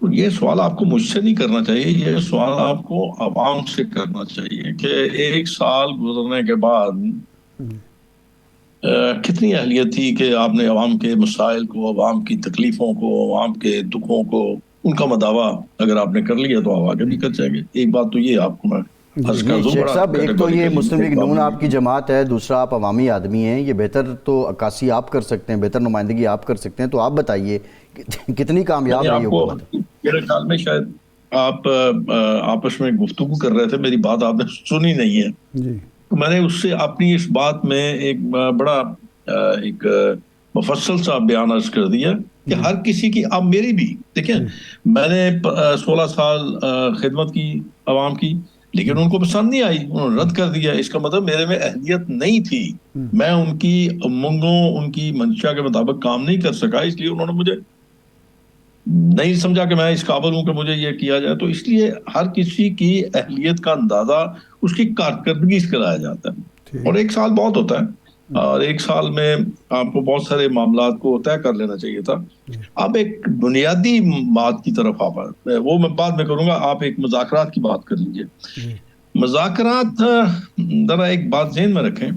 تو یہ سوال آپ کو مجھ سے نہیں کرنا چاہیے، یہ سوال آپ کو عوام سے کرنا چاہیے کہ ایک سال گزرنے کے بعد کتنی اہلیت تھی کہ آپ نے عوام کے مسائل کو، عوام کی تکلیفوں کو، عوام کے دکھوں کو، ان کا مداوع اگر آپ نے کر لیا تو آپ آگے بھی کر جائیں گے. ایک بات تو یہ آپ کو میں عرض کر دوں. شیخ صاحب، ایک تو یہ مسلم لیگ نون آپ کی جماعت ہے، دوسرا آپ عوامی آدمی ہیں، یہ بہتر تو عکاسی آپ کر سکتے ہیں، بہتر نمائندگی آپ کر سکتے ہیں. تو آپ بتائیے کتنی کامیاب رہی حکومت؟ میرے خیال میں شاید آپ آپس میں گفتگو کر رہے تھے، میری بات آپ نے سنی نہیں ہے. تو میں نے اس سے اپنی اس بات میں ایک بڑا ایک مفصل سا بیان عرض کر دیا کہ ہر کسی کی، اب میری بھی دیکھیں، میں نے 16 سال خدمت کی عوام کی، لیکن ان کو پسند نہیں آئی، انہوں نے رد کر دیا. اس کا مطلب میرے میں اہلیت نہیں تھی، میں ان کی امنگوں، ان کی منشا کے مطابق کام نہیں کر سکا، اس لیے انہوں نے مجھے نہیں سمجھا کہ میں اس قابل ہوں کہ مجھے یہ کیا جائے. تو اس لیے ہر کسی کی اہلیت کا اندازہ اس کی کارکردگی سے کرایا جاتا ہے، اور ایک سال بہت ہوتا ہے، اور ایک سال میں آپ کو بہت سارے معاملات کو طے کر لینا چاہیے تھا. اب ایک بنیادی بات کی طرف آپ، وہ میں بعد میں کروں گا، آپ ایک مذاکرات کی بات کر لیجئے. مذاکرات، ذرا ایک بات ذہن میں رکھیں،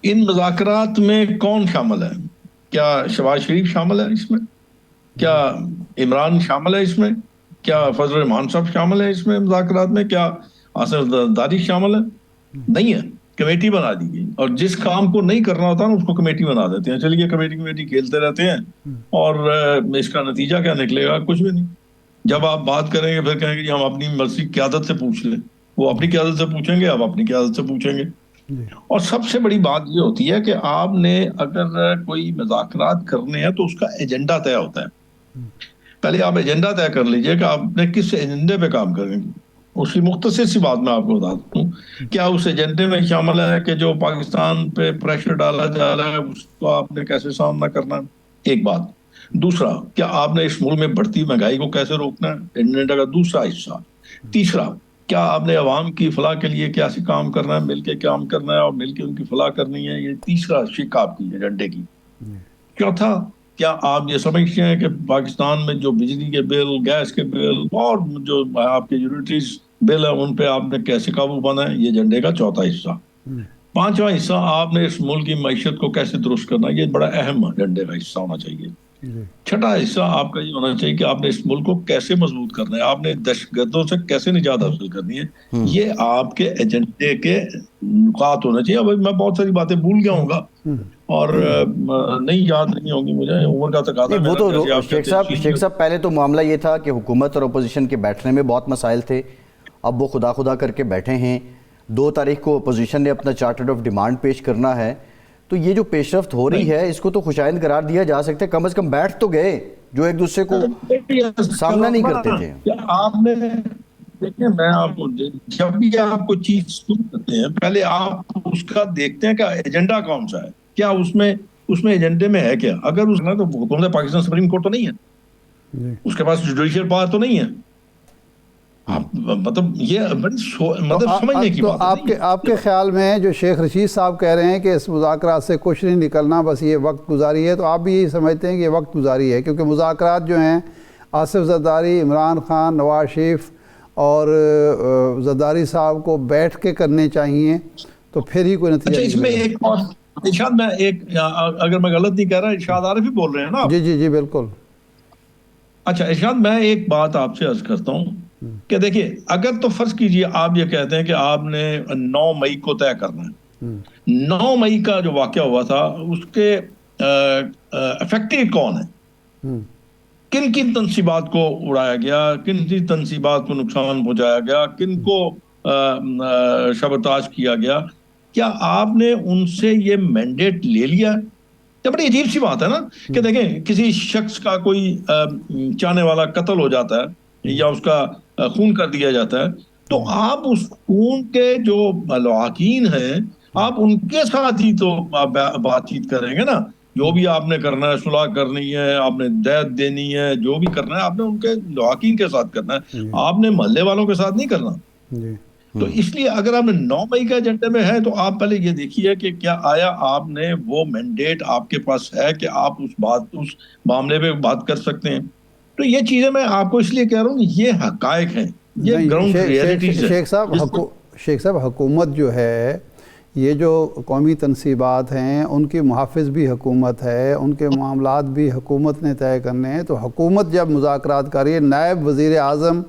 ان مذاکرات میں کون شامل ہے؟ کیا شہباز شریف شامل ہے اس میں؟ کیا عمران شامل ہے اس میں؟ کیا فضل الرحمان صاحب شامل ہے اس میں مذاکرات میں؟ کیا آصف زرداری شامل ہے؟ نہیں ہے. کمیٹی بنا دی گئی، اور جس کام کو نہیں کرنا ہوتا نا اس کو کمیٹی بنا دیتے ہیں. چلیے کمیٹی کھیلتے رہتے ہیں، اور اس کا نتیجہ کیا نکلے گا؟ کچھ بھی نہیں. جب آپ بات کریں گے پھر کہیں گے جی ہم اپنی مرضی قیادت سے پوچھ لیں. وہ اپنی قیادت سے پوچھیں گے، آپ اپنی قیادت سے پوچھیں گے. اور سب سے بڑی بات یہ ہوتی ہے کہ آپ نے اگر کوئی مذاکرات کرنے ہیں تو اس کا ایجنڈا طے ہوتا ہے. پہلے آپ ایجنڈا طے کر لیجئے کہ آپ نے کس ایجنڈے پہ کام کریں گے. اس کی مختصر سی بات میں آپ کو بتا دوں، کیا اس ایجنڈے میں شامل ہے کہ جو پاکستان پہ پریشر ڈالا جا رہا ہے اس کو آپ نے کیسے سامنا کرنا ہے؟ ایک بات. دوسرا، کیا آپ نے اس ملک میں بڑھتی مہنگائی کو کیسے روکنا ہے؟ ایجنڈا کا دوسرا حصہ. تیسرا، کیا آپ نے عوام کی فلاح کے لیے کیسے کام کرنا ہے، مل کے کام کرنا ہے اور مل کے ان کی فلاح کرنی ہے. یہ تیسرا شق آپ کی ایجنڈے کی. چوتھا، کیا آپ یہ سمجھتے ہیں کہ پاکستان میں جو بجلی کے بل، گیس کے بل اور جو آپ کے یوٹیلیٹیز بل ہیں ان پہ آپ نے کیسے قابو پانا ہے؟ یہ ایجنڈے کا چوتھا حصہ. پانچواں حصہ، آپ نے اس ملک کی معیشت کو کیسے درست کرنا ہے. یہ بڑا اہم ایجنڈے کا حصہ ہونا چاہیے. چھٹا حصہ آپ کا یہ ہونا چاہیے کہ آپ نے اس ملک کو کیسے مضبوط کرنا ہے، آپ نے دہشت گردوں سے کیسے نجات حاصل کرنی ہے. یہ آپ کے ایجنڈے کے نکات ہونا چاہیے. اب میں بہت ساری باتیں بھول گیا ہوں گا اور نہیں یاد نہیں ہوگی مجھے، عمر کا تقاضا ہے. وہ تو شیخ صاحب پہلے تو معاملہ یہ تھا کہ حکومت اور اپوزیشن کے بیٹھنے میں بہت مسائل تھے. اب وہ خدا کر کے بیٹھے ہیں. 2 تاریخ کو اپوزیشن نے اپنا چارٹر آف ڈیمانڈ پیش کرنا ہے. تو یہ جو پیش رفت ہو رہی ہے اس کو تو خوشائند قرار دیا جا سکتا ہے. کم از کم بیٹھ تو گئے جو ایک دوسرے کو سامنا نہیں کرتے تھے. آپ نے دیکھیں، میں آپ کو جب بھی آپ کو چیز سن کرتے ہیں پہلے آپ اس کا دیکھتے ہیں کہ ایجنڈا کون سا ہے، کیا اس میں ایجنڈے میں ہے کیا. اگر اس میں تو حکومت پاکستان سپریم کورٹ تو نہیں ہے، اس کے پاس جوڈیشل پاور تو نہیں ہے. مطلب یہ بڑی سمجھنے کی بات ہے. آپ کے خیال میں جو شیخ رشید صاحب کہہ رہے ہیں کہ اس مذاکرات سے کچھ نہیں نکلنا، بس یہ وقت گزاری ہے، تو آپ بھی یہی سمجھتے ہیں کہ یہ وقت گزاری ہے؟ کیونکہ مذاکرات جو ہیں آصف زرداری، عمران خان، نواز شریف اور زرداری صاحب کو بیٹھ کے کرنے چاہیے تو پھر ہی کوئی نتیجہ. اس میں ایک اور ارشاد، میں ایک، اگر میں غلط نہیں کہہ رہا، ارشاد عارف ہی بول رہے ہیں نا؟ جی بالکل. اچھا ارشاد، میں ایک بات آپ سے عرض کرتا ہوں کہ دیکھیں، اگر تو فرض کیجئے آپ یہ کہتے ہیں کہ آپ نے 9 مئی کو طے کرنا ہے. 9 مئی کا جو واقعہ ہوا تھا اس کے افیکٹڈ کون ہے؟ کن کن تنصیبات کو اڑایا گیا، کن کن تنصیبات کو نقصان پہنچایا گیا، کن کو شبتاج کیا گیا؟ کیا آپ نے ان سے یہ مینڈیٹ لے لیا؟ یہ بڑی عجیب سی بات ہے نا کہ دیکھیں، کسی شخص کا کوئی چاہنے والا قتل ہو جاتا ہے یا اس کا خون کر دیا جاتا ہے، تو آپ اس خون کے جو لواحقین ہیں آپ ان کے ساتھ ہی تو بات چیت کریں گے نا. جو بھی آپ نے کرنا ہے، صلح کرنی ہے، آپ نے دیت دینی ہے، جو بھی کرنا ہے آپ نے ان کے لواحقین کے ساتھ کرنا ہے، آپ نے محلے والوں کے ساتھ نہیں کرنا. تو اس لیے اگر آپ نے 9 مئی کا ایجنڈے میں ہے تو آپ پہلے یہ دیکھیے کہ کیا آیا آپ نے وہ مینڈیٹ آپ کے پاس ہے کہ آپ اس معاملے پہ بات کر سکتے ہیں. تو یہ چیزیں میں آپ کو اس لیے کہہ رہا ہوں کہ یہ حقائق ہیں، یہ نہیں، گراؤنڈ ریئلٹیز ہیں۔ شیخ صاحب حکومت جو ہے، یہ جو قومی تنصیبات ہیں ان کی محافظ بھی حکومت ہے، ان کے معاملات بھی حکومت نے طے کرنے ہیں، تو حکومت جب مذاکرات کر رہی ہے، نائب وزیر اعظم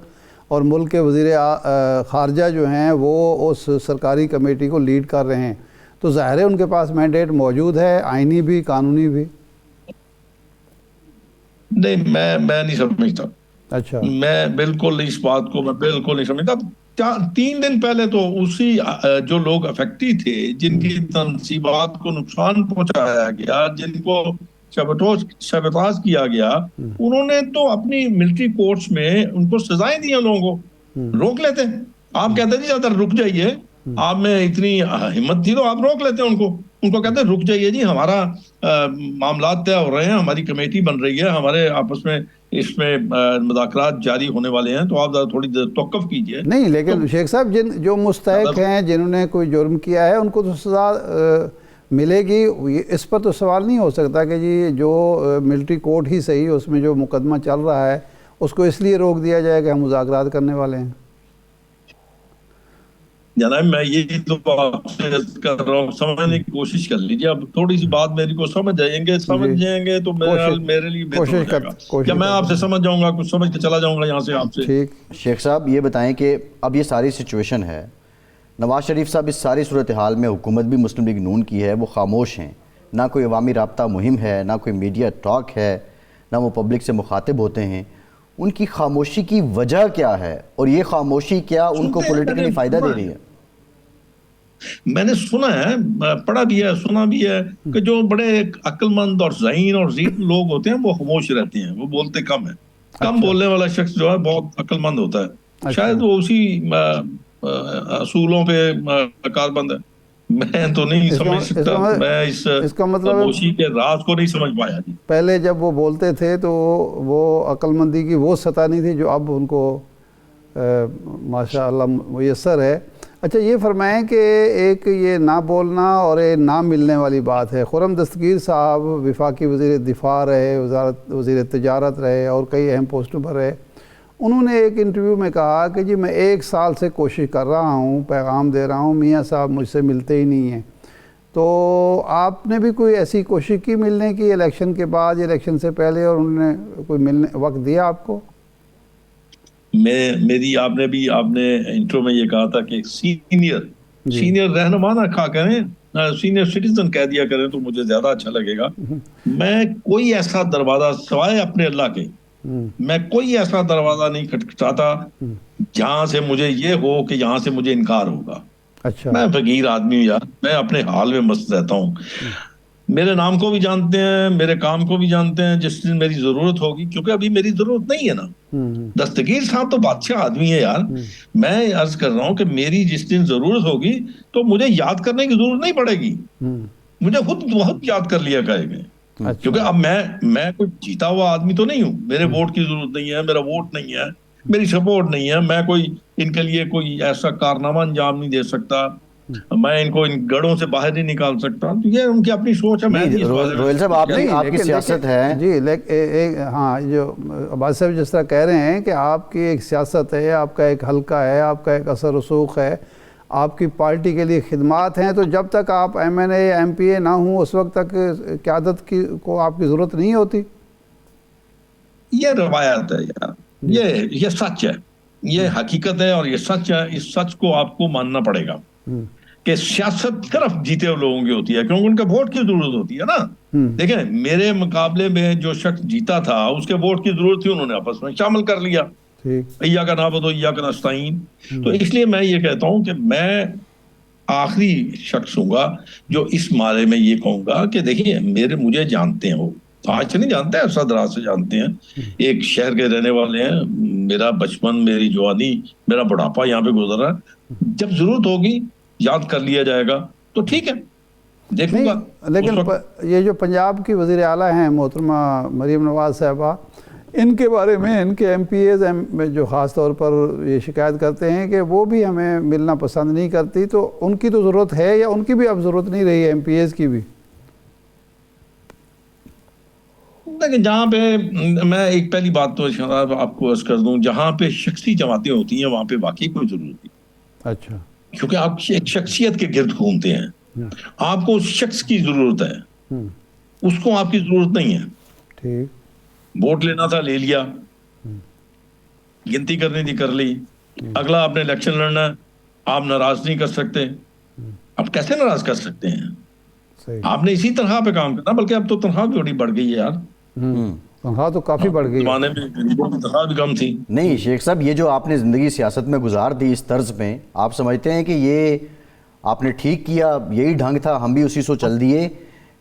اور ملک کے وزیر خارجہ جو ہیں وہ اس سرکاری کمیٹی کو لیڈ کر رہے ہیں، تو ظاہر ہے ان کے پاس مینڈیٹ موجود ہے، آئینی بھی قانونی بھی۔ نہیں، میں نہیں سمجھتا، اچھا، میں بالکل اس بات کو میں بالکل نہیں سمجھتا۔ 3 دن پہلے تو اسی جو لوگ افیکٹی تھے، جن کی تنصیبات کو نقصان پہنچایا گیا، جن کو سبوتاژ کیا گیا، انہوں نے تو اپنی ملٹری کورٹس میں ان کو سزائیں دی ہیں، لوگوں کو روک لیتے۔ آپ کہتے جی زیادہ رک جائیے، آپ میں اتنی ہمت تھی تو آپ روک لیتے ان کو کہتے ہیں رک جائیے جی، ہمارا معاملات طے ہو رہے ہیں، ہماری کمیٹی بن رہی ہے، ہمارے آپس میں اس میں مذاکرات جاری ہونے والے ہیں، تو آپ تھوڑی دیر توقف کیجئے۔ نہیں، لیکن شیخ صاحب جو مستحق ہیں، جنہوں نے کوئی جرم کیا ہے، ان کو تو سزا ملے گی، اس پر تو سوال نہیں ہو سکتا کہ جی جو ملٹری کورٹ ہی صحیح، اس میں جو مقدمہ چل رہا ہے اس کو اس لیے روک دیا جائے کہ ہم مذاکرات کرنے والے ہیں۔ جناب میں یہی تو آپ سے کر رہا ہوں، سمجھنے کی کوشش کر لیجیے، اب تھوڑی سی بات میری کو سمجھ جائیں گے تو میرے لیے بہتر ہو جائے گا، یا میں آپ سے سمجھ جاؤں گا، کچھ سمجھ کے چلا جاؤں گا یہاں سے آپ سے۔ ٹھیک، شیخ صاحب یہ بتائیں کہ اب یہ ساری سچویشن ہے، نواز شریف صاحب اس ساری صورتحال میں، حکومت بھی مسلم لیگ نون کی ہے، وہ خاموش ہیں، نہ کوئی عوامی رابطہ مہم ہے، نہ کوئی میڈیا ٹاک ہے، نہ وہ پبلک سے مخاطب ہوتے ہیں، ان کی خاموشی کی وجہ کیا ہے، اور یہ خاموشی کیا ان کو پولیٹیکلی فائدہ دے رہی ہے؟ میں نے سنا ہے، پڑھا بھی ہے، سنا بھی ہے کہ جو بڑے عقل مند اور ذہین اور ذہین لوگ ہوتے ہیں وہ خاموش رہتے ہیں، وہ بولتے کم ہیں، کم بولنے والا شخص جو ہے بہت عقل مند ہوتا ہے، شاید وہ اسی اصولوں پہ کاربند ہے۔ میں تو نہیں سمجھ سکتا، میں اس خاموشی کے راز کو نہیں سمجھ پایا جی۔ پہلے جب وہ بولتے تھے تو وہ عقل مندی کی وہ سطح نہیں تھی جو اب ان کو ماشاءاللہ میسر ہے۔ اچھا یہ فرمائیں کہ ایک یہ نہ بولنا اور یہ نہ ملنے والی بات ہے، خرم دستگیر صاحب وفاقی وزیر دفاع رہے، وزیر تجارت رہے اور کئی اہم پوسٹوں پر رہے، انہوں نے ایک انٹرویو میں کہا کہ جی میں 1 سال سے کوشش کر رہا ہوں، پیغام دے رہا ہوں، میاں صاحب مجھ سے ملتے ہی نہیں ہیں۔ تو آپ نے بھی کوئی ایسی کوشش کی ملنے کی الیکشن کے بعد، الیکشن سے پہلے، اور انہوں نے کوئی وقت دیا آپ کو؟ آپ نے انٹرو میں یہ کہا تھا کہ سینئر رہنما نہ کھا کریں، سینئر سٹیزن کہہ دیا کریں تو مجھے زیادہ اچھا لگے گا۔ میں کوئی ایسا دروازہ سوائے اپنے اللہ کے، میں کوئی ایسا دروازہ نہیں کھٹکھٹاتا جہاں سے مجھے یہ ہو کہ یہاں سے مجھے انکار ہوگا۔ اچھا، میں فقیر آدمی ہوں یار، میں اپنے حال میں مست رہتا ہوں، میرے نام کو بھی جانتے ہیں، میرے کام کو بھی جانتے ہیں، جس دن میری ضرورت ہوگی، کیونکہ ابھی میری ضرورت نہیں ہے نا۔ دستگیر صاحب تو بادشاہ آدمی ہے یار، میں عرض کر رہا ہوں کہ میری جس دن ضرورت ہوگی تو مجھے یاد کرنے کی ضرورت نہیں پڑے گی، مجھے خود بہت یاد کر لیا کرے گا، کیونکہ اب میں کوئی جیتا ہوا آدمی تو نہیں ہوں، میرے ووٹ کی ضرورت نہیں ہے، میرا ووٹ نہیں ہے، میری سپورٹ نہیں ہے، میں کوئی ان کے لیے کوئی ایسا کارنامہ انجام نہیں دے سکتا، میں ان کو ان گڑھوں سے باہر نہیں نکال سکتا، تو یہ ان کی اپنی سوچ ہے۔ میں روہیل صاحب آپ کی سیاست ہے جی، ہاں، جو عباس صاحب جس طرح کہہ رہے ہیں کہ آپ کی ایک سیاست ہے، آپ کا ایک حلقہ ہے، آپ کا ایک اثر رسوخ ہے، آپ کی پارٹی کے لیے خدمات ہیں، تو جب تک آپ M N A M P A نہ ہوں اس وقت تک قیادت کو آپ کی ضرورت نہیں ہوتی۔ یہ روایت ہے یار، یہ سچ ہے، یہ حقیقت ہے اور یہ سچ ہے، اس سچ کو آپ کو ماننا پڑے گا کہ سیاست صرف جیتے ہوئے لوگوں کی ہوتی ہے، کیونکہ ان کے ووٹ کی ضرورت ہوتی ہے نا۔ دیکھیں میرے مقابلے میں جو شخص جیتا تھا اس کے ووٹ کی ضرورت تھی، انہوں نے آپس میں شامل کر لیا، ایاک نعبد و ایاک نستعین۔ تو اس لیے میں یہ کہتا ہوں کہ میں آخری شخص ہوں گا جو اس بارے میں یہ کہوں گا کہ دیکھیں مجھے جانتے ہیں، وہ آج سے نہیں جانتے ہیں، عرصہ دراز سے جانتے ہیں، ایک شہر کے رہنے والے ہیں، میرا بچپن، میری جوانی، میرا بڑھاپا یہاں پہ گزر رہا ہے، جب ضرورت ہوگی یاد کر لیا جائے گا تو ٹھیک ہے، دیکھوں گا۔ لیکن یہ جو پنجاب کی وزیر اعلیٰ ہیں محترمہ مریم نواز صاحبہ، ان کے بارے میں ان کے ایم پی ایز جو خاص طور پر یہ شکایت کرتے ہیں کہ وہ بھی ہمیں ملنا پسند نہیں کرتی، تو ان کی تو ضرورت ہے یا ان کی بھی اب ضرورت نہیں رہی ہے ایم پی ایز کی بھی؟ کہ جہاں پہ میں ایک پہلی بات تو آپ کو عرض کر دوں، جہاں پہ شخصی جماعتیں ہوتی ہیں وہاں پہ واقعی کوئی ضرورت نہیں، اچھا کیونکہ آپ ایک شخصیت کے گرد گھومتے ہیں، آپ کو اس شخص کی ضرورت ہے، اس کو آپ کی ضرورت نہیں ہے۔ ٹھیک، ووٹ لینا تھا لے لیا، گنتی کرنی تھی کر لی، اگلا آپ نے الیکشن لڑنا ہے، آپ ناراض نہیں کر سکتے، آپ کیسے ناراض کر سکتے ہیں؟ صحیح، آپ نے اسی تنخواہ پہ کام کرنا، بلکہ اب تو تنخواہ بھی بڑی بڑھ گئی ہے یار، تنخواہ تو کافی بڑھ گئی ہے۔ زمانے میں غریبوں کی تنخواہ بھی کم تھی۔ نہیں شیخ صاحب، یہ جو آپ نے زندگی سیاست میں گزار دی اس طرز میں، آپ سمجھتے ہیں کہ یہ آپ نے ٹھیک کیا، یہی ڈھنگ تھا، ہم بھی اسی سو چل دیے،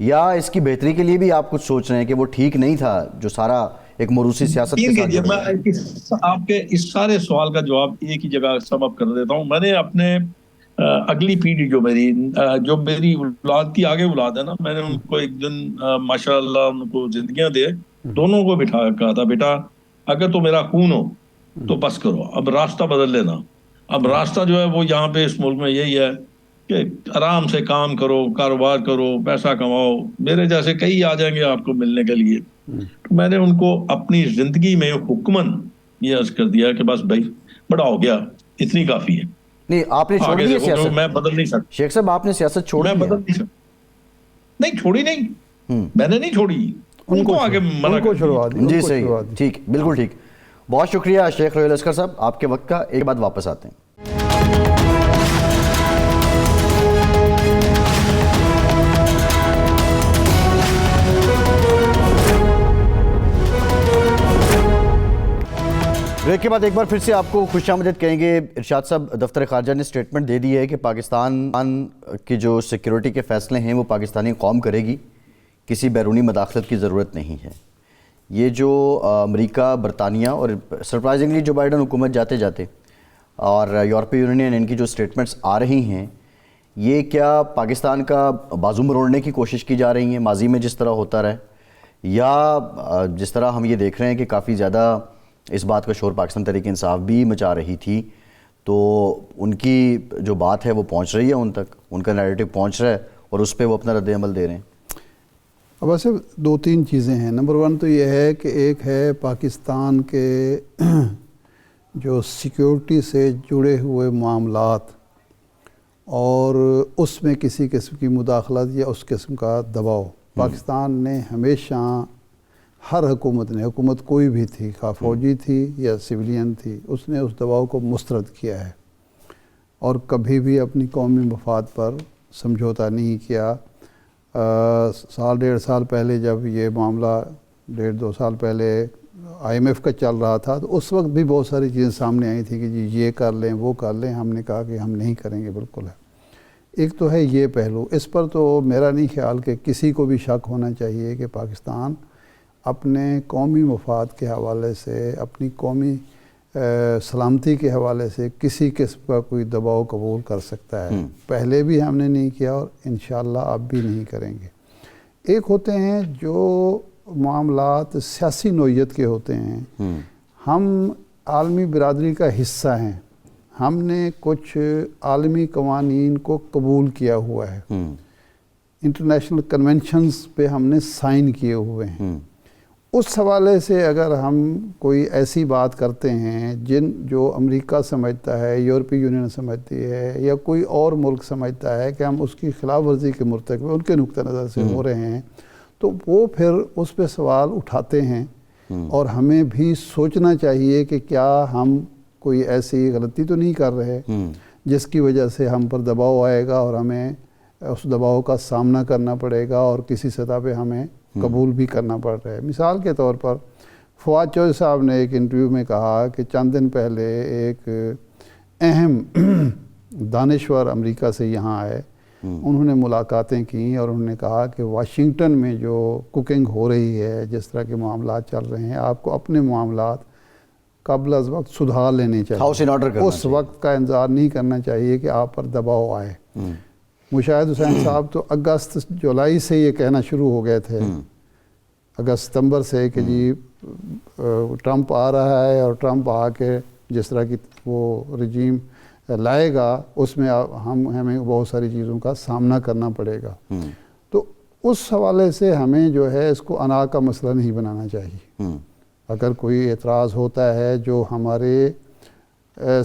یا اس کی بہتری کے لیے بھی آپ کچھ سوچ رہے ہیں کہ وہ ٹھیک نہیں تھا جو سارا ایک موروثی سیاست کے ساتھ جڑا ہوا ہے؟ میں آپ کے اس سارے سوال کا جواب ایک ہی جگہ سم اپ کر دیتا ہوں۔ میں نے اپنے اگلی پیڑھی جو میری اولاد کی آگے اولاد ہے نا، میں نے ان کو ایک دن ماشاء اللہ ان کو زندگیاں دے، دونوں کو بٹھا کہا تھا، بیٹا اگر تو میرا خون ہو تو بس کرو، اب راستہ بدل لینا۔ اب راستہ جو ہے وہ یہاں پہ اس ملک میں یہی ہے کہ آرام سے کام کرو، کاروبار کرو، پیسہ کماؤ، میرے جیسے کئی آ جائیں گے آپ کو ملنے کے لیے۔ میں نے ان کو اپنی زندگی میں حکمن یہ عرض کر دیا کہ بس بھائی بڑا ہو گیا، اتنی کافی ہے، نہیں آپ نے چھوڑ آگے دی ہے دیکھو کہ سیاست؟ میں بدل نہیں سکتا، شیخ صاحب آپ نے سیاست چھوڑ میں دی بدل ہے؟ نہیں سکتا۔ نہیں چھوڑی نہیں، میں نے نہیں چھوڑی، ان کو آگے منع ان کو کر چھڑوا دیا۔ دی، جی ان کو صحیح چھڑوا ہے، دی۔ ٹھیک، بالکل ٹھیک۔ بہت شکریہ شیخ رویل اصغر صاحب آپ کے وقت کا، ایک بعد واپس آتے ہیں۔ بریک کے بعد ایک بار پھر سے آپ کو خوش آمدید کہیں گے۔ ارشاد صاحب، دفتر خارجہ نے سٹیٹمنٹ دے دی ہے کہ پاکستان کی جو سیکیورٹی کے فیصلے ہیں وہ پاکستانی قوم کرے گی، کسی بیرونی مداخلت کی ضرورت نہیں ہے۔ یہ جو امریکہ، برطانیہ اور سرپرائزنگلی جو بائیڈن حکومت جاتے جاتے اور یورپی یونین، ان کی جو سٹیٹمنٹس آ رہی ہیں، یہ کیا پاکستان کا بازو مروڑنے کی کوشش کی جا رہی ہیں ماضی میں جس طرح ہوتا رہا، یا جس طرح ہم یہ دیکھ رہے ہیں کہ کافی زیادہ اس بات کا شور پاکستان تحریک انصاف بھی مچا رہی تھی، تو ان کی جو بات ہے وہ پہنچ رہی ہے ان تک، ان کا نیریٹو پہنچ رہا ہے اور اس پہ وہ اپنا رد عمل دے رہے ہیں؟ اب ایسے دو تین چیزیں ہیں۔ نمبر ون تو یہ ہے کہ ایک ہے پاکستان کے جو سیکیورٹی سے جڑے ہوئے معاملات اور اس میں کسی قسم کی مداخلت یا اس قسم کا دباؤ۔ پاکستان نے ہمیشہ، ہر حکومت نے، حکومت کوئی بھی تھی، خواہ فوجی تھی یا سویلین تھی، اس نے اس دباؤ کو مسترد کیا ہے اور کبھی بھی اپنی قومی مفاد پر سمجھوتا نہیں کیا۔ سال ڈیڑھ سال پہلے جب یہ معاملہ، ڈیڑھ دو سال پہلے IMF کا چل رہا تھا، تو اس وقت بھی بہت ساری چیزیں سامنے آئی تھی کہ جی یہ کر لیں، وہ کر لیں، ہم نے کہا کہ ہم نہیں کریں گے، بالکل ہے۔ ایک تو ہے یہ پہلو، اس پر تو میرا نہیں خیال کہ کسی کو بھی شک ہونا چاہیے کہ پاکستان اپنے قومی مفاد کے حوالے سے، اپنی قومی سلامتی کے حوالے سے کسی قسم کا کوئی دباؤ قبول کر سکتا ہے۔ پہلے بھی ہم نے نہیں کیا اور انشاءاللہ اب بھی نہیں کریں گے۔ ایک ہوتے ہیں جو معاملات سیاسی نوعیت کے ہوتے ہیں، ہم عالمی برادری کا حصہ ہیں، ہم نے کچھ عالمی قوانین کو قبول کیا ہوا ہے، انٹرنیشنل کنونشنز پہ ہم نے سائن کیے ہوئے ہیں۔ اس حوالے سے اگر ہم کوئی ایسی بات کرتے ہیں جو امریکہ سمجھتا ہے، یورپی یونین سمجھتی ہے یا کوئی اور ملک سمجھتا ہے کہ ہم اس کی خلاف ورزی کے مرتکب ان کے نقطہ نظر سے ہو رہے ہیں، تو وہ پھر اس پہ سوال اٹھاتے ہیں اور ہمیں بھی سوچنا چاہیے کہ کیا ہم کوئی ایسی غلطی تو نہیں کر رہے جس کی وجہ سے ہم پر دباؤ آئے گا اور ہمیں اس دباؤ کا سامنا کرنا پڑے گا اور کسی سطح پہ ہمیں قبول بھی کرنا پڑ رہا ہے۔ مثال کے طور پر فواد چوہدری صاحب نے ایک انٹرویو میں کہا کہ چند دن پہلے ایک اہم دانشور امریکہ سے یہاں آئے، انہوں نے ملاقاتیں کیں اور انہوں نے کہا کہ واشنگٹن میں جو کوکنگ ہو رہی ہے، جس طرح کے معاملات چل رہے ہیں، آپ کو اپنے معاملات قبل از وقت سدھار لینے ہاؤس ان آرڈر چاہیے، کرنا اس وقت کا انتظار نہیں کرنا چاہیے کہ آپ پر دباؤ آئے۔ مشاہد حسین صاحب تو اگست جولائی سے یہ کہنا شروع ہو گئے تھے، اگست ستمبر سے، کہ جی ٹرمپ آ رہا ہے اور ٹرمپ آ کے جس طرح کی وہ رجیم لائے گا اس میں ہمیں بہت ساری چیزوں کا سامنا کرنا پڑے گا۔ تو اس حوالے سے ہمیں جو ہے اس کو انا کا مسئلہ نہیں بنانا چاہیے. اگر کوئی اعتراض ہوتا ہے جو ہمارے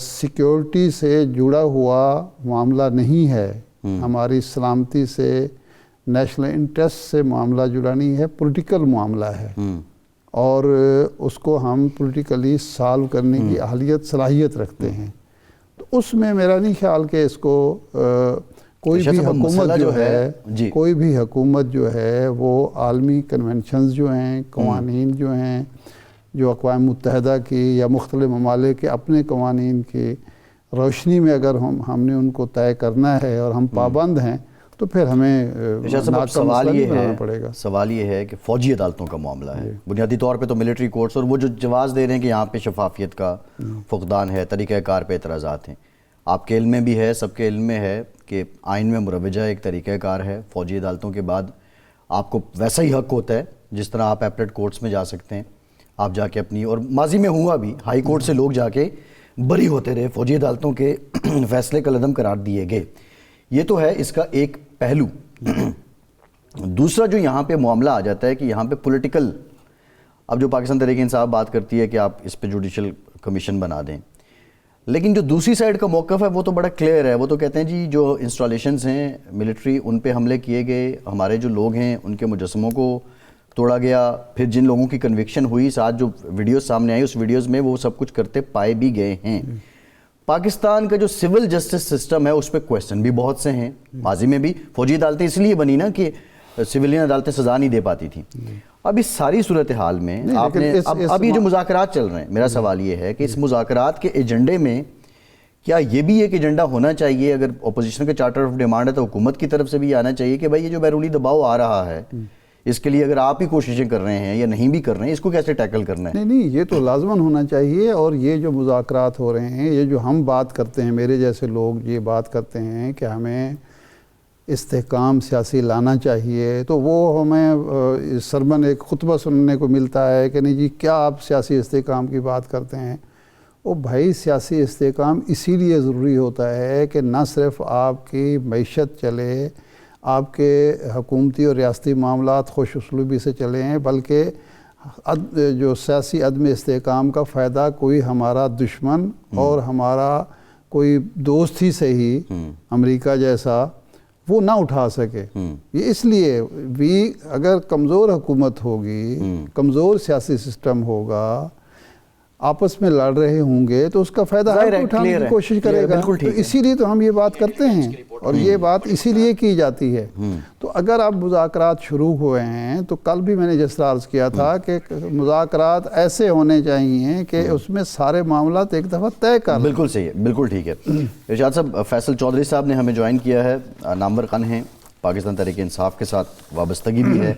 سیکیورٹی سے جڑا ہوا معاملہ نہیں ہے, ہماری سلامتی سے, نیشنل انٹرسٹ سے معاملہ جڑا نہیں ہے, پولیٹیکل معاملہ ہے, اور اس کو ہم پولیٹیکلی سالو کرنے کی اہلیت صلاحیت رکھتے ہیں, تو اس میں میرا نہیں خیال کہ اس کو کوئی بھی حکومت جو ہے کوئی بھی حکومت جو ہے وہ عالمی کنونشنز جو ہیں, قوانین جو ہیں, جو اقوام متحدہ کی یا مختلف ممالک کے اپنے قوانین کی روشنی میں اگر ہم نے ان کو طے کرنا ہے اور ہم پابند ہیں, تو پھر ہمیں سوال یہ ہے کہ فوجی عدالتوں کا معاملہ ہے. بنیادی طور پہ تو ملٹری کورٹس, اور وہ جو جواز دے رہے ہیں کہ یہاں پہ شفافیت کا فقدان ہے, طریقہ کار پہ اعتراضات ہیں. آپ کے علم میں بھی ہے, سب کے علم میں ہے کہ آئین میں مروجہ ایک طریقہ کار ہے. فوجی عدالتوں کے بعد آپ کو ویسا ہی حق ہوتا ہے جس طرح آپ ایپلیٹ کورٹس میں جا سکتے ہیں. آپ جا کے اپنی, اور ماضی میں ہوا بھی, ہائی کورٹ سے لوگ جا کے بری ہوتے رہے, فوجی عدالتوں کے فیصلے کالعدم قرار دیے گئے. یہ تو ہے اس کا ایک پہلو. دوسرا جو یہاں پہ معاملہ آ جاتا ہے کہ یہاں پہ پولیٹیکل, اب جو پاکستان تحریک انصاف بات کرتی ہے کہ آپ اس پہ جوڈیشل کمیشن بنا دیں, لیکن جو دوسری سائڈ کا موقف ہے وہ تو بڑا کلیئر ہے. وہ تو کہتے ہیں جی جو انسٹالیشنز ہیں ملٹری, ان پہ حملے کیے گئے, ہمارے جو لوگ ہیں ان کے مجسموں کو توڑا گیا, پھر جن لوگوں کی کنوکشن ہوئی, ساتھ جو ویڈیوز سامنے آئی اس ویڈیوز میں وہ سب کچھ کرتے پائے بھی گئے ہیں. پاکستان کا جو سول جسٹس سسٹم ہے اس پہ کویسچن بھی بہت سے ہیں. ماضی میں بھی فوجی عدالتیں اس لیے بنی نا کہ سویلین عدالتیں سزا نہیں دے پاتی تھیں. اب اس ساری صورتحال میں آپ نے اب یہ جو مذاکرات چل رہے ہیں, میرا سوال یہ ہے کہ اس مذاکرات کے ایجنڈے میں کیا یہ بھی ایک ایجنڈا ہونا چاہیے, اگر اپوزیشن کا چارٹر آف ڈیمانڈ ہے تو حکومت کی طرف سے بھی آنا چاہیے کہ بھائی یہ جو بیرونی دباؤ آ رہا ہے اس کے لیے اگر آپ ہی کوششیں کر رہے ہیں یا نہیں بھی کر رہے ہیں, اس کو کیسے ٹیکل کرنا ہے؟ نہیں, یہ تو لازماً ہونا چاہیے. اور یہ جو مذاکرات ہو رہے ہیں, یہ جو ہم بات کرتے ہیں, میرے جیسے لوگ یہ بات کرتے ہیں کہ ہمیں استحکام سیاسی لانا چاہیے, تو وہ ہمیں سرمن ایک خطبہ سننے کو ملتا ہے کہ نہیں جی کیا آپ سیاسی استحکام کی بات کرتے ہیں. او بھائی, سیاسی استحکام اسی لیے ضروری ہوتا ہے کہ نہ صرف آپ کی معیشت چلے, آپ کے حکومتی اور ریاستی معاملات خوش اسلوبی سے چلیں, بلکہ جو سیاسی عدم استحکام کا فائدہ کوئی ہمارا دشمن اور ہمارا کوئی دوست ہی سے ہی, امریکہ جیسا, وہ نہ اٹھا سکے. یہ اس لیے بھی اگر کمزور حکومت ہوگی, کمزور سیاسی سسٹم ہوگا, آپس میں لڑ رہے ہوں گے, تو اس کا فائدہ ہر کوئی اٹھانے کی کوشش کرے گا. تو اسی لیے تو ہم یہ بات کرتے ہیں اور یہ بات اسی لیے کی جاتی ہے. تو اگر اب مذاکرات شروع ہوئے ہیں تو کل بھی میں نے جس طرح عرض کیا تھا کہ مذاکرات ایسے ہونے چاہیے کہ اس میں سارے معاملات ایک دفعہ طے کر. بالکل صحیح ہے, بالکل ٹھیک ہے. ارشاد صاحب, فیصل چودھری صاحب نے ہمیں جوائن کیا ہے, نامور خان ہیں, پاکستان تحریک انصاف کے ساتھ وابستگی بھی ہے,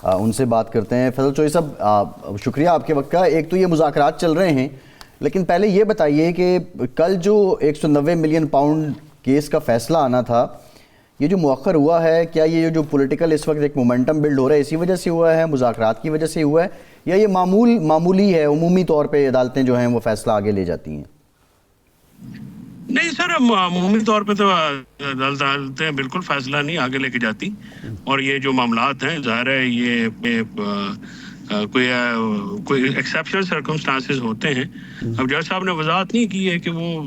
ان سے بات کرتے ہیں. فیصل چودھری صاحب, شکریہ آپ کے وقت کا. ایک تو یہ مذاکرات چل رہے ہیں, لیکن پہلے یہ بتائیے کہ کل جو 190 ملین پاؤنڈ کیس کا فیصلہ آنا تھا, یہ جو مؤخر ہوا ہے, کیا یہ جو پولیٹیکل اس وقت ایک مومنٹم بلڈ ہو رہا ہے اسی وجہ سے ہوا ہے, مذاکرات کی وجہ سے ہوا ہے, یا یہ معمولی ہے, عمومی طور پہ عدالتیں جو ہیں وہ فیصلہ آگے لے جاتی ہیں؟ نہیں سر, عمومی طور پہ تو عدالتیں بالکل فیصلہ نہیں آگے لے کے جاتی, اور یہ جو معاملات ہیں ظاہر ہے یہ کوئی ایکسیپشنل سرکمسٹانسز ہوتے ہیں. اب جج صاحب نے وضاحت نہیں کی ہے کہ وہ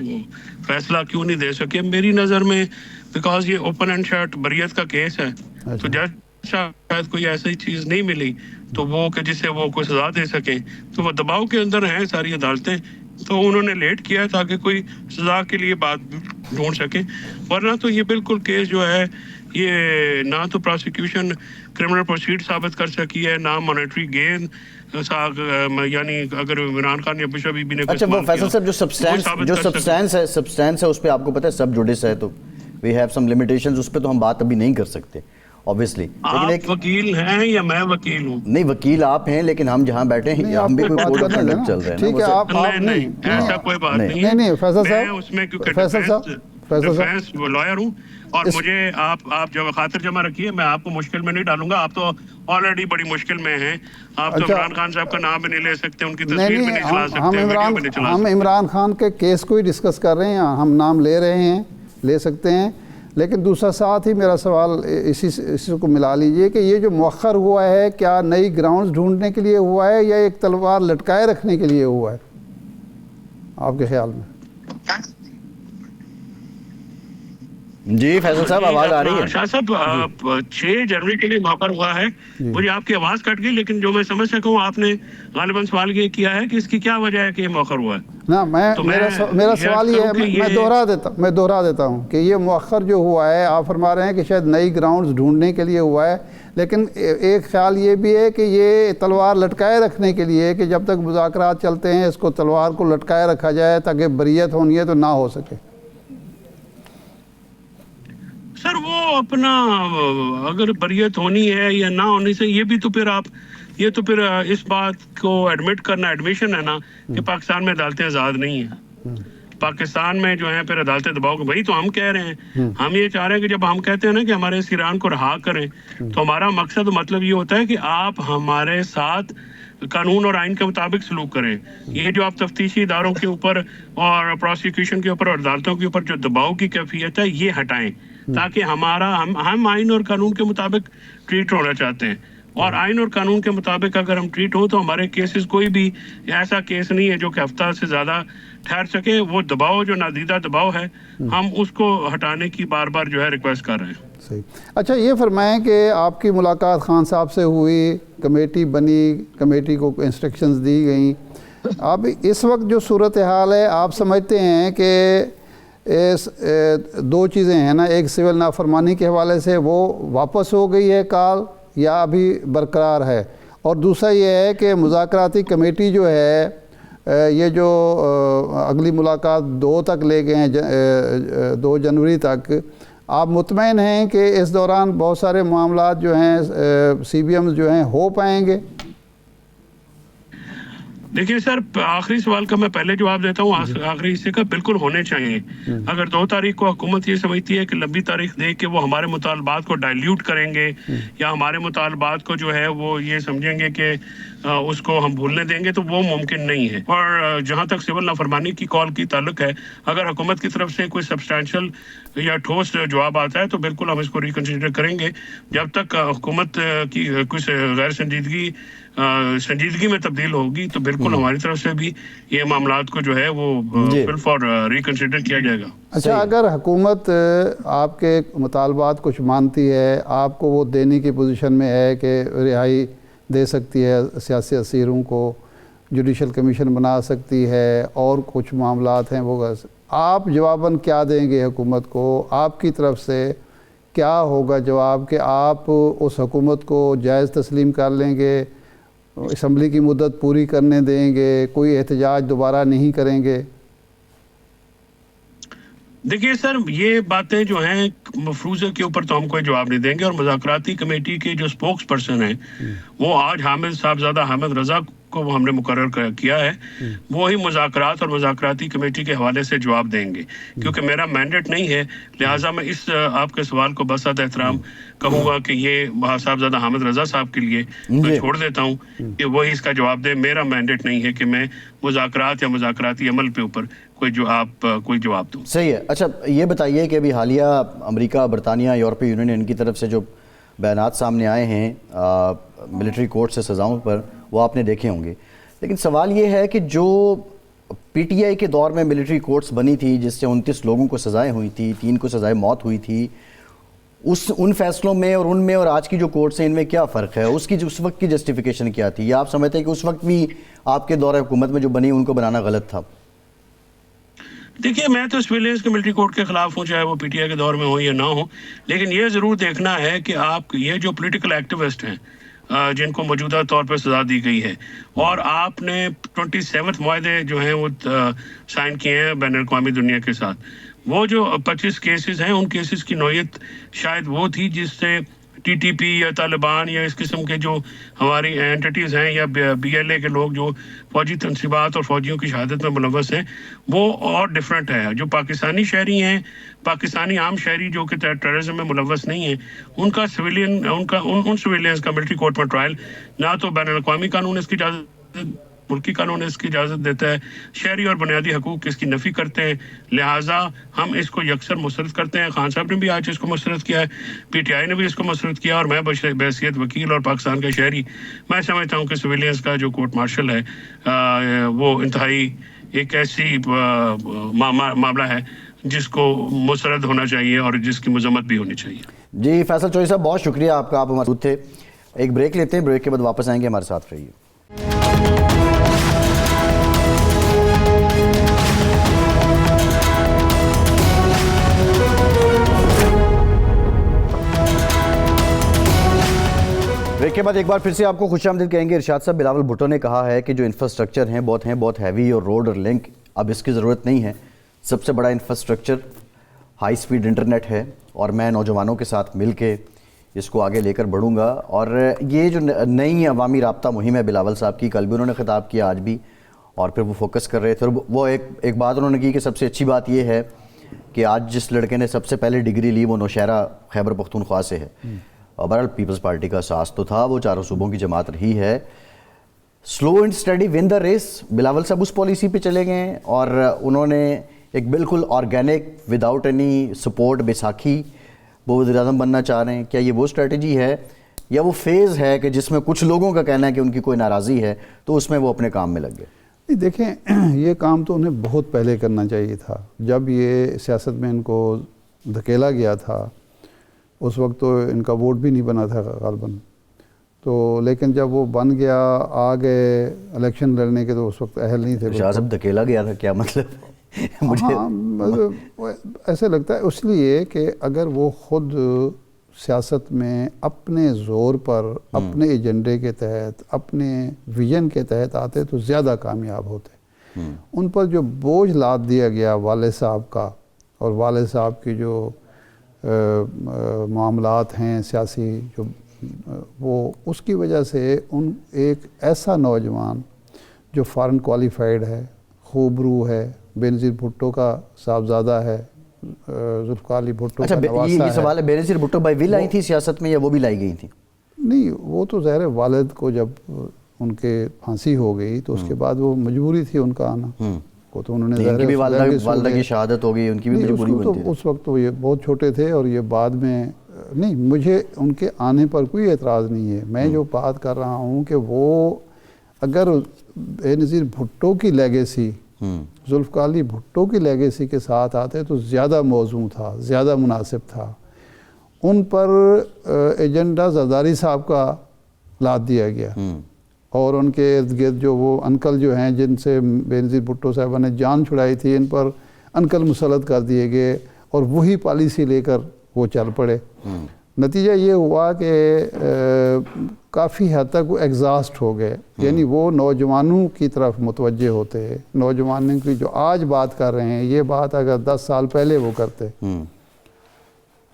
فیصلہ کیوں نہیں دے سکے. میری نظر میں بیکاز یہ اوپن اینڈ شٹ بریت کا کیس ہے, تو جج صاحب شاید کوئی ایسی چیز نہیں ملی تو وہ کہ جسے وہ کوئی سزا دے سکیں, تو وہ دباؤ کے اندر ہیں ساری عدالتیں, تو انہوں نے لیٹ کیا تاکہ کوئی سزا کے لیے بات ڈھونڈ سکے. ورنہ تو یہ بالکل کیس جو ہے یہ نہ تو پروسیکیوشن کرمنل پروسیڈ ثابت کر سکی ہے, نہ مانیٹری گین, یعنی اگر عمران خان یا بشا بی بی نے. اچھا, وہ فیصل صاحب جو سبسٹینس ہے اس پہ آپ کو پتہ ہے سب جوڈس ہے, تو وی ہیو سم لمیٹیشنز, اس پہ تو ہم بات ابھی نہیں کر سکتے obviously. آپ وکیل ہیں یا میں وکیل ہوں؟ نہیں, وکیل آپ ہیں, لیکن ہم جہاں بیٹھے ہیں ہم بھی کوئی کوڈ آف کنڈکٹ چل رہے ہیں. ٹھیک ہے, آپ نہیں, ایسا کوئی بات نہیں ہے. نہیں فیصل صاحب, میں اس میں کیونکہ ڈیفینس لائر ہوں, اور مجھے آپ جب خاطر جمع رکھیے, میں آپ کو مشکل میں نہیں ڈالوں گا. آپ تو آلریڈی بڑی مشکل میں ہیں. آپ تو عمران خان صاحب کا نام بھی نہیں لے سکتے, ان کی تصویر بھی نہیں چلا سکتے. ہم عمران خان کے کیس کو ہی ڈسکس کر رہے ہیں, ہم نام لے رہے ہیں, لے سکتے ہیں, لیکن دوسرا ساتھ ہی میرا سوال اسی کو ملا لیجئے کہ یہ جو مؤخر ہوا ہے کیا نئی گراؤنڈز ڈھونڈنے کے لیے ہوا ہے یا ایک تلوار لٹکائے رکھنے کے لیے ہوا ہے آپ کے خیال میں؟ جی فیصل صاحب آواز آ رہی ہے؟ شاہ صاحب 6 جنوری کے لیے موقع ہوا ہے. مجھے آپ کی آواز کٹ گئی لیکن جو میں سمجھ سکوں آپ نے غالباً سوال یہ کیا ہے کہ اس کی کیا وجہ ہے کہ یہ موخر ہوا ہے. نا میرا سوال یہ ہے, میں دہرا دیتا ہوں کہ یہ مؤخر جو ہوا ہے آپ فرما رہے ہیں کہ شاید نئی گراؤنڈز ڈھونڈنے کے لیے ہوا ہے, لیکن ایک خیال یہ بھی ہے کہ یہ تلوار لٹکائے رکھنے کے لیے کہ جب تک مذاکرات چلتے ہیں اس کو تلوار کو لٹکائے رکھا جائے تاکہ بریت ہونی ہے تو نہ ہو سکے. سر وہ اپنا اگر بریت ہونی ہے یا نہ ہونی سے یہ بھی تو پھر اس بات کو ایڈمٹ کرنا ایڈمیشن ہے نا کہ پاکستان میں عدالتیں آزاد نہیں ہیں. پاکستان میں جو ہیں پھر عدالتیں دباؤ کے, وہی تو ہم کہہ رہے ہیں. ہم یہ چاہ رہے ہیں کہ جب ہم کہتے ہیں نا کہ ہمارے اس ایران کو رہا کریں تو ہمارا مقصد مطلب یہ ہوتا ہے کہ آپ ہمارے ساتھ قانون اور آئین کے مطابق سلوک کریں. یہ جو آپ تفتیشی اداروں کے اوپر اور پروسیکیوشن کے اوپر اور عدالتوں کے اوپر جو دباؤ کی کیفیت ہے یہ ہٹائیں تاکہ ہم آئین اور قانون کے مطابق ٹریٹ ہونا چاہتے ہیں. اور آئین اور قانون کے مطابق اگر ہم ٹریٹ ہو تو ہمارے کیسز کوئی بھی ایسا کیس نہیں ہے جو کہ ہفتہ سے زیادہ ٹھہر سکے. وہ دباؤ جو نادیدہ دباؤ ہے ہم اس کو ہٹانے کی بار بار جو ہے ریکویسٹ کر رہے ہیں. صحیح. اچھا یہ فرمائیں کہ آپ کی ملاقات خان صاحب سے ہوئی, کمیٹی بنی, کمیٹی کو انسٹرکشنز دی گئیں. اب اس وقت جو صورتحال ہے آپ سمجھتے ہیں کہ دو چیزیں ہیں نا, ایک سول نافرمانی کے حوالے سے وہ واپس ہو گئی ہے کال یا ابھی برقرار ہے, اور دوسرا یہ ہے کہ مذاکراتی کمیٹی جو ہے یہ جو اگلی ملاقات 2 تک لے گئے ہیں 2 جنوری تک, آپ مطمئن ہیں کہ اس دوران بہت سارے معاملات جو ہیں سی بی ایمز جو ہیں ہو پائیں گے؟ دیکھیے سر, آخری سوال کا میں پہلے جواب دیتا ہوں. آخری حصے کا بالکل ہونے چاہیے. اگر 2 تاریخ کو حکومت یہ سمجھتی ہے کہ لمبی تاریخ دے کے وہ ہمارے مطالبات کو ڈائلیوٹ کریں گے یا ہمارے مطالبات کو جو ہے وہ یہ سمجھیں گے کہ اس کو ہم بھولنے دیں گے تو وہ ممکن نہیں ہے. اور جہاں تک سول نافرمانی کی کال کی تعلق ہے, اگر حکومت کی طرف سے کوئی سبسٹانشل یا ٹھوس جواب آتا ہے تو بالکل ہم اس کو ریکنسیڈر کریں گے. جب تک حکومت کی کچھ غیر سنجیدگی میں تبدیل ہوگی تو بالکل ہماری طرف سے بھی یہ معاملات کو جو ہے وہ فار ریکنسیڈر کیا جائے گا. اچھا, اگر حکومت آپ کے مطالبات کچھ مانتی ہے, آپ کو وہ دینے کی پوزیشن میں ہے کہ رہائی دے سکتی ہے سیاسی اسیروں کو, جوڈیشل کمیشن بنا سکتی ہے, اور کچھ معاملات ہیں وہ, آپ جواباً کیا دیں گے حکومت کو؟ آپ کی طرف سے کیا ہوگا جواب کہ آپ اس حکومت کو جائز تسلیم کر لیں گے, اسمبلی کی مدت پوری کرنے دیں گے, کوئی احتجاج دوبارہ نہیں کریں گے؟ دیکھیے سر, یہ باتیں جو ہیں مفروضے کے اوپر تو ہم کوئی جواب نہیں دیں گے. اور مذاکراتی کمیٹی کے جو سپوکس پرسن ہیں وہ آج صاحبزادہ حامد رضا کو ہم نے مقرر کیا ہے, وہی مذاکرات اور مذاکراتی کمیٹی کے حوالے سے جواب دیں گے. کیونکہ میرا مینڈیٹ نہیں ہے, لہٰذا میں اس آپ کے سوال کو بسعت احترام کہوں گا کہ یہ صاحبزادہ حامد رضا صاحب کے لیے میں چھوڑ دیتا ہوں کہ وہی اس کا جواب دے. میرا مینڈیٹ نہیں ہے کہ میں مذاکرات یا مذاکراتی عمل پہ اوپر کوئی جواب دوں. صحیح ہے. اچھا یہ بتائیے کہ ابھی حالیہ امریکہ, برطانیہ, یورپی یونین ان کی طرف سے جو بیانات سامنے آئے ہیں ملٹری کورٹ سے سزاؤں پر, وہ آپ نے دیکھے ہوں گے. لیکن سوال یہ ہے کہ جو پی ٹی آئی کے دور میں ملٹری کورٹس بنی تھی جس سے 29 لوگوں کو سزائیں ہوئی تھی, 3 کو سزائے موت ہوئی تھی, ان فیصلوں میں اور آج کی جو کورٹس ہیں ان میں کیا فرق ہے؟ اس وقت کی جسٹیفیکیشن کیا تھی, یا آپ سمجھتے ہیں کہ اس وقت بھی آپ کے دور حکومت میں جو بنی ان کو بنانا غلط تھا؟ دیکھیے میں تو سویلینس کے ملٹری کورٹ کے خلاف ہوں, چاہے وہ پی ٹی آئی کے دور میں ہو یا نہ ہو. لیکن یہ ضرور دیکھنا ہے کہ آپ یہ جو پولیٹیکل ایکٹیوسٹ ہیں جن کو موجودہ طور پر سزا دی گئی ہے, اور آپ نے 27 معاہدے جو ہیں وہ سائن کیے ہیں بین الاقوامی دنیا کے ساتھ, وہ جو 25 کیسز ہیں ان کیسز کی نوعیت شاید وہ تھی جس سے ٹی ٹی پی یا طالبان یا اس قسم کے جو ہماری اینٹیز ہیں یا بی ایل اے کے لوگ جو فوجی تنصیبات اور فوجیوں کی شہادت میں ملوث ہیں, وہ اور ڈیفرنٹ ہے. جو پاکستانی شہری ہیں, پاکستانی عام شہری جو کہ ٹیررزم میں ملوث نہیں ہیں, ان کا سویلینس کا ملٹری کورٹ میں ٹرائل نہ تو بین الاقوامی قانون اس کی اجازت ملکی قانون اس کی اجازت دیتا ہے، شہری اور بنیادی حقوق اس کی نفی کرتے ہیں، لہٰذا ہم اس کو یکسر مسترد کرتے ہیں۔ خان صاحب نے بھی آج اس کو مسترد کیا ہے، پی ٹی آئی نے بھی اس کو مسترد کیا، اور میں بحیثیت وکیل اور پاکستان کا شہری میں سمجھتا ہوں کہ سویلینس کا جو کورٹ مارشل ہے وہ انتہائی ایک ایسی معاملہ ہے جس کو مسترد ہونا چاہیے اور جس کی مذمت بھی ہونی چاہیے۔ جی فیصل چوہدری صاحب بہت شکریہ آپ کا، آپ موجود تھے۔ ایک بریک لیتے ہیں، بریک کے بعد واپس آئیں گے، ہمارے ساتھ رہیے۔ بریک کے بعد ایک بار پھر سے آپ کو خوش آمدید کہیں گے۔ ارشاد صاحب، بلاول بھٹو نے کہا ہے کہ جو انفراسٹرکچر ہیں بہت ہیوی، اور روڈ اور لنک اب اس کی ضرورت نہیں ہے۔ سب سے بڑا انفراسٹرکچر ہائی سپیڈ انٹرنیٹ ہے، اور میں نوجوانوں کے ساتھ مل کے اس کو آگے لے کر بڑھوں گا۔ اور یہ جو نئی عوامی رابطہ مہم ہے بلاول صاحب کی، کل بھی انہوں نے خطاب کیا، آج بھی، اور پھر وہ فوکس کر رہے تھے، اور وہ ایک بات انہوں نے کی کہ سب سے اچھی بات یہ ہے کہ آج جس لڑکے نے سب سے پہلے ڈگری لی وہ نوشہرہ خیبر پختونخوا سے ہے۔ بہرحال پیپلز پارٹی کا ساز تو تھا، وہ چاروں صوبوں کی جماعت رہی ہے۔ Slow and steady won the race, Bilawal صاحب اس پالیسی پہ چلے گئے، اور انہوں نے ایک بالکل organic without any support Baisakhi وہ وزیر اعظم بننا چاہ رہے ہیں۔ کیا یہ وہ اسٹریٹجی ہے، یا وہ فیز ہے کہ جس میں کچھ لوگوں کا کہنا ہے کہ ان کی کوئی ناراضی ہے تو اس میں وہ اپنے کام میں لگ گئے؟ دیکھیں، یہ کام تو انہیں بہت پہلے کرنا چاہیے تھا، جب یہ سیاست میں ان کو دھکیلا گیا تھا اس وقت تو ان کا ووٹ بھی نہیں بنا تھا غالباً، تو لیکن جب وہ بن گیا، آ گئے الیکشن لڑنے کے، تو اس وقت اہل نہیں تھے۔ شاہ صاحب دھکیلا گیا تھا کیا مطلب؟ ہاں، ایسے لگتا ہے اس لیے کہ اگر وہ خود سیاست میں اپنے زور پر، اپنے ایجنڈے کے تحت، اپنے ویژن کے تحت آتے تو زیادہ کامیاب ہوتے۔ ان پر جو بوجھ لاد دیا گیا والد صاحب کا، اور والد صاحب کی جو معاملات ہیں سیاسی، جو وہ اس کی وجہ سے ان ایک ایسا نوجوان جو فارن کوالیفائڈ ہے، خوب روح ہے، بینظیر بھٹو کا صاحبزادہ ہے، ذوالفقار علی بھٹو کا نواسہ ہے۔ یہ سوال ہے، بینظیر بھٹو بائی ول آئی تھی سیاست میں یا وہ بھی لائی گئی تھی؟ نہیں، وہ تو ظاہر ہے والد کو جب ان کے پھانسی ہو گئی تو اس کے بعد وہ مجبوری تھی ان کا آنا، وہ تو انہوں نے ان کی بھی والدہ کی شہادت ہو گئی، ان کی بھی مجبوری بنتی ہے۔ اس وقت تو یہ بہت چھوٹے تھے، اور یہ بعد میں نہیں، مجھے ان کے آنے پر کوئی اعتراض نہیں ہے۔ میں جو بات کر رہا ہوں کہ وہ اگر بینظیر بھٹو کی لیگیسی، ذوالفقار علی بھٹو کی لیگیسی کے ساتھ آتے تو زیادہ موزوں تھا، زیادہ مناسب تھا۔ ان پر ایجنڈا زرداری صاحب کا لاد دیا گیا، اور ان کے ارد گرد جو وہ انکل جو ہیں جن سے بینظیر بھٹو صاحبہ نے جان چھڑائی تھی، ان پر انکل مسلط کر دیے گئے، اور وہی پالیسی لے کر وہ چل پڑے۔ نتیجہ یہ ہوا کہ کافی حد تک وہ ایگزاسٹ ہو گئے، یعنی وہ نوجوانوں کی طرف متوجہ ہوتے، نوجوانوں کی جو آج بات کر رہے ہیں، یہ بات اگر 10 سال پہلے وہ کرتے،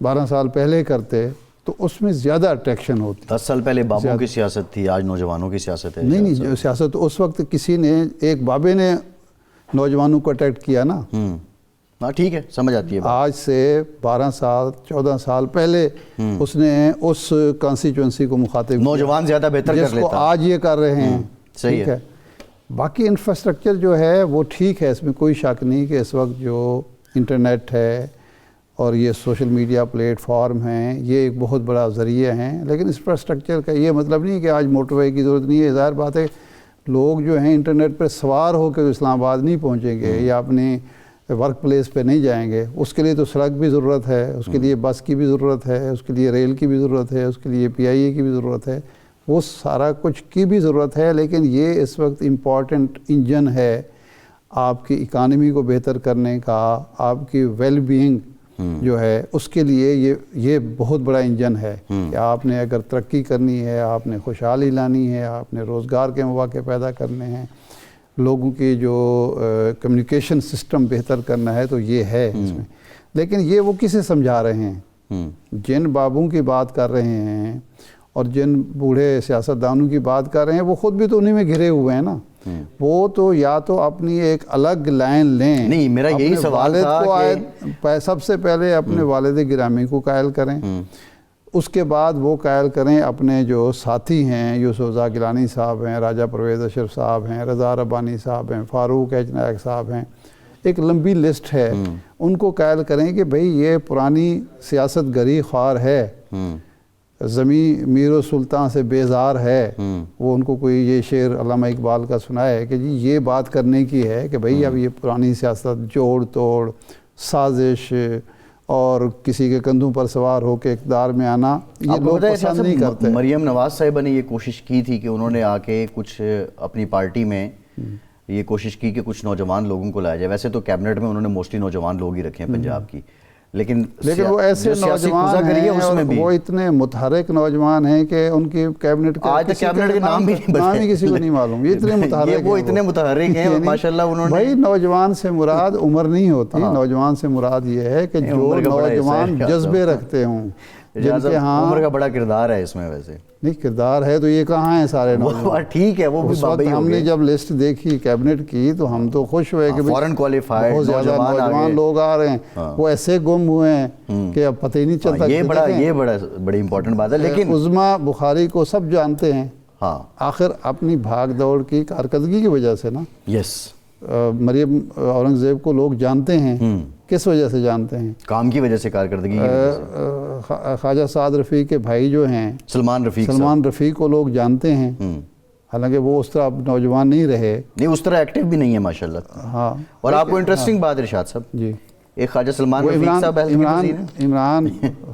12 سال پہلے کرتے تو اس میں زیادہ اٹریکشن ہوتی۔ 10 سال پہلے بابوں کی سیاست تھی، آج نوجوانوں کی سیاست ہے۔ نہیں، سیاست اس وقت کسی نے، ایک بابے نے نوجوانوں کو اٹیکٹ کیا نا۔ ہاں ٹھیک ہے، سمجھ آتی ہے بات۔ آج سے 12 سال 14 سال پہلے اس نے اس کانسٹیچوئنسی کو مخاطب، نوجوان زیادہ بہتر کر لیتا، جس کو آج یہ کر رہے ہیں۔ صحیح ہے۔ باقی انفراسٹرکچر جو ہے وہ ٹھیک ہے، اس میں کوئی شک نہیں کہ اس وقت جو انٹرنیٹ ہے اور یہ سوشل میڈیا پلیٹ فارم ہیں، یہ ایک بہت بڑا ذریعہ ہیں، لیکن انفراسٹرکچر کا یہ مطلب نہیں کہ آج موٹر وے کی ضرورت نہیں ہے۔ ظاہر بات ہے لوگ جو ہیں انٹرنیٹ پر سوار ہو کے اسلام آباد نہیں پہنچیں گے، یا اپنی ورک پلیس پہ نہیں جائیں گے، اس کے لیے تو سڑک بھی ضرورت ہے، اس کے لیے بس کی بھی ضرورت ہے، اس کے لیے ریل کی بھی ضرورت ہے، اس کے لیے پی آئی اے کی بھی ضرورت ہے، وہ سارا کچھ کی بھی ضرورت ہے۔ لیکن یہ اس وقت امپورٹنٹ انجن ہے آپ کی اکانومی کو بہتر کرنے کا، آپ کی ویل بینگ جو ہے اس کے لیے یہ بہت بڑا انجن ہے کہ آپ نے اگر ترقی کرنی ہے، آپ نے خوشحالی لانی ہے، آپ نے روزگار کے مواقع پیدا کرنے ہیں، لوگوں کی جو کمیونیکیشن سسٹم بہتر کرنا ہے، تو یہ ہے اس میں۔ لیکن یہ وہ کسے سمجھا رہے ہیں؟ جن بابوں کی بات کر رہے ہیں اور جن بوڑھے سیاستدانوں کی بات کر رہے ہیں، وہ خود بھی تو انہیں میں گھرے ہوئے ہیں نا۔ وہ تو یا تو اپنی ایک الگ لائن لیں، نہیں میرا یہی سوال تھا کہ سب سے پہلے اپنے والد گرامی کو قائل کریں، اس کے بعد وہ قائل کریں اپنے جو ساتھی ہیں، یوسف رضا گیلانی صاحب ہیں، راجہ پرویز اشرف صاحب ہیں، رضا ربانی صاحب ہیں، فاروق ایچ نائک صاحب ہیں، ایک لمبی لسٹ ہے، ان کو قائل کریں کہ بھئی یہ پرانی سیاست گری خوار ہے، زمیں میر و سلطان سے بیزار ہے. وہ ان کو کوئی یہ شعر علامہ اقبال کا سنا ہے کہ جی یہ بات کرنے کی ہے کہ بھئی اب یہ پرانی سیاست جوڑ توڑ، سازش اور کسی کے کندھوں پر سوار ہو کے اقتدار میں آنا یہ لوگ پسند نہیں کرتے. مریم نواز صاحبہ نے یہ کوشش کی تھی کہ انہوں نے آ کے کچھ اپنی پارٹی میں یہ کوشش کی کہ کچھ نوجوان لوگوں کو لایا جائے. ویسے تو کیبنٹ میں انہوں نے موسٹلی نوجوان لوگ ہی رکھے ہیں پنجاب کی، لیکن وہ ایسے نوجوان ہیں اور وہ اتنے متحرک نوجوان ہیں کہ ان کی کیبنٹ کا آج تک کیبنٹ کے نام ہی کسی کو نہیں معلوم. یہ اتنے متحرک ہیں، وہ اتنے متحرک ہیں ماشاءاللہ. انہوں نے بھائی نوجوان سے مراد عمر نہیں ہوتی، نوجوان سے مراد یہ ہے کہ جو نوجوان جذبے رکھتے ہوں، جن کے ہاں عمر کا بڑا کردار ہے اس میں. ویسے نہیں کردار ہے تو یہ کہاں ہیں سارے نوجوان؟ ٹھیک ہے، وہ بھی بابا ہی ہم نے جب لسٹ دیکھی کیبنٹ کی تو ہم تو خوش ہوئے کہ فورن کوالیفائڈ بہت زیادہ نوجوان لوگ آ رہے ہیں. وہ ایسے گم ہوئے ہیں کہ اب پتہ ہی نہیں چلتا. یہ بڑی امپورٹنٹ بات ہے. لیکن عظمیٰ بخاری کو سب جانتے ہیں، ہاں آخر اپنی بھاگ دوڑ کی کارکردگی کی وجہ سے نا. یس. مریم اورنگزیب کو لوگ جانتے ہیں، کس وجہ سے جانتے ہیں؟ کام کی وجہ سے، کارکردگی کی وجہ سے. خواجہ سعد رفیق کے بھائی جو ہیں سلمان رفیق کو لوگ جانتے ہیں، حالانکہ وہ اس طرح نوجوان نہیں رہے، نہیں اس طرح ایکٹیو بھی نہیں ہے ماشاءاللہ. ہاں. اور آپ کو انٹرسٹنگ بات ارشاد صاحب، جی ایک خواجہ سلمان رفیق صاحب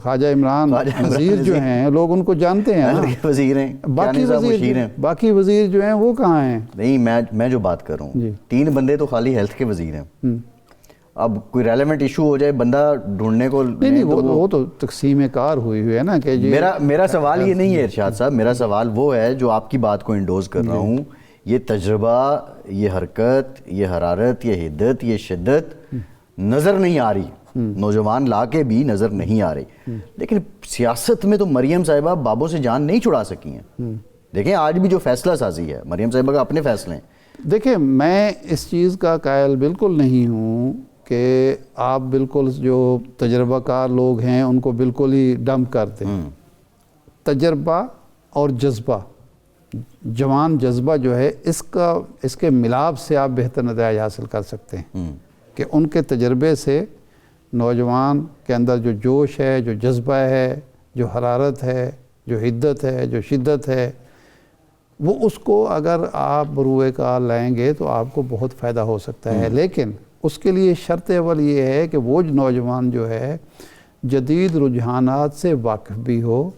خواجہ عمران وزیر جو ہیں لوگ ان کو جانتے ہیں. وزیر ہیں، باقی وزیر جو ہیں وہ کہاں ہیں؟ نہیں میں جو بات کر رہا ہوں، 3 بندے تو خالی ہیلتھ کے وزیر ہیں. اب کوئی ریلیونٹ ایشو ہو جائے بندہ ڈھونڈنے کو نہیں، وہ تو تقسیم کار ہوئی ہے نا کہ میرا سوال یہ نہیں ہے ارشاد صاحب. میرا سوال وہ ہے جو آپ کی بات کو انڈوز کر رہا ہوں. یہ تجربہ، یہ حرکت، یہ حرارت، یہ حدت، یہ شدت نظر نہیں آ رہی. نوجوان لا کے بھی نظر نہیں آ رہی. لیکن سیاست میں تو مریم صاحبہ بابوں سے جان نہیں چھڑا سکی ہیں. دیکھیں آج بھی جو فیصلہ سازی ہے مریم صاحبہ کا اپنے فیصلے ہیں. دیکھیں میں اس چیز کا قائل بالکل نہیں ہوں کہ آپ بالکل جو تجربہ کار لوگ ہیں ان کو بالکل ہی ڈمپ کرتے ہیں. تجربہ اور جذبہ، جوان جذبہ جو ہے اس کے ملاپ سے آپ بہتر نتائج حاصل کر سکتے ہیں کہ ان کے تجربے سے نوجوان کے اندر جو جوش ہے، جو جذبہ ہے، جو حرارت ہے، جو حدت ہے، جو شدت ہے، وہ اس کو اگر آپ بروئے کار لائیں گے تو آپ کو بہت فائدہ ہو سکتا ہے. لیکن اس کے لیے شرط اول یہ ہے کہ وہ نوجوان جو ہے جدید رجحانات سے واقف بھی ہو،